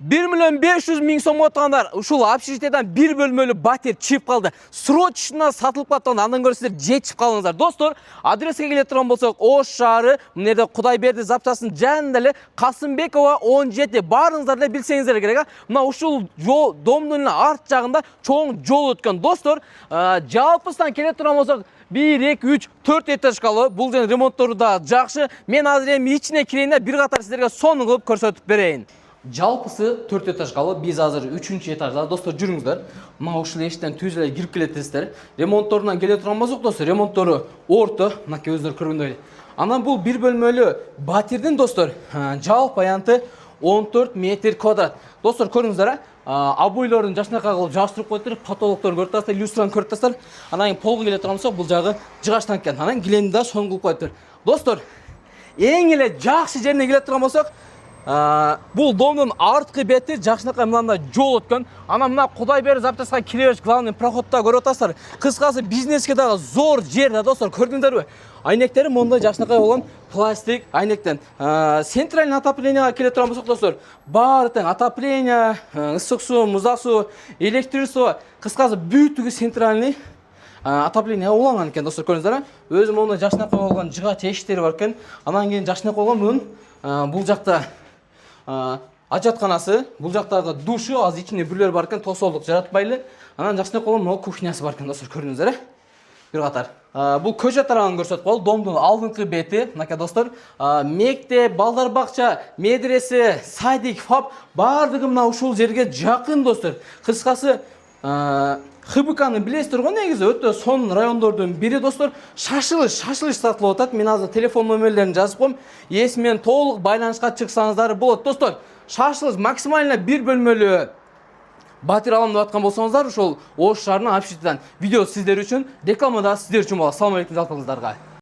1.500.000 сом отқандар ушул общежитиядан бир бөлмөлүү батир чип калды. Срочно сатылып калды. Андан көрө силер жетип калыңыздар. Достор, адреске келе турган болсок, Ош шаары, мынерде Кудайберди запчастын жанында эле Касымбекова 17. Баарыңыздар эле билсеңиздер керек. Мына ушул жол домдун арт жагында чоң жол өткөн. Достор, жалпысынан келе турган болсок, 1, 2, 3, 4 этажкалы. Бул жер ремонттору да жакшы. Мен азыр эми ичине кирейин да бир катар силерге сонун кылып көрсөтүп берейин. Жалпысы 4 этажкалы, биз азыр 3-этажда. Достор, жүрүңүздөр. Мына ушул эшиктен түз эле кирип келетсиздер. Ремонтторунан келе турган болсок, достор, ремонттору орто, мынакей өздөрү көргөндөй. Анан бул бир бөлмөлүү батирдин, достор, жалпы аянты 14 метр квадрат. Достор, көрүңүздөр, обойлорун жашнакай кылып жабыштырып коюптур, потолокторун көрүп турасыздар, люстраны көрүп турасыздар. Анан полго келе турган болсок, бул жагы жыгачтан экен. Анан килемди да сонун кылып коюптур. Достор, эң эле жакшы жерине келе турган болсок, бул домдун арткы бети жакшынакай мындай жол өткөн. Анан мына Кудайберди запчастка кире главный проходто көрүп атасыздар. Кыскасы бизнеске дагы зор жер да, достор, көрдүңүздөрбү? Айнектери мондай жакшынакай болгон пластик айнектен. Центральный отопленияга келе турган болсок, достор, баары тең отопление, ысык суу, муздак суу, электричество, кыскасы бүтүгү центральный отопление уланган экен, достор, көрүңүздөр. Өзү мондай жакшынакай болгон жыгач эшиктери бар экен. Анан кийин жакшынакай болгон мунун бул жакта ажатканасы, бул жактагы душу, аз ичинде бүрлөр бар экен, тосолдук жаратпайлы. Анан жакшынакай болгон могу кухнясы бар экен, достор, көрдүңүздөр. Бир катар. Бул көчө тарабын көрсөтүп коелу. Домдун алдыңкы бети, мынакей, достор, мектеп, балдар бакча, медресе, садик, фап баардыгы мына ушул жерге жакын, достор. Кыскасы, ХБКны билесиздер го, негизи өтө сонун райондордун бири, достор. Шашылыш сатылып атат. Мен азыр телефон номерлерин жазып коем. Эс менен толук байланышка чыксаңыздар болот, достор. Шашылыш максимально бир бөлмөлүү батир алам деп аткан болсоңуздар, ушул Ош шаарынын общежитиядан видео сиздер үчүн, реклама да сиздер үчүн болот. Assalamu алейкум жалпыңыздарга.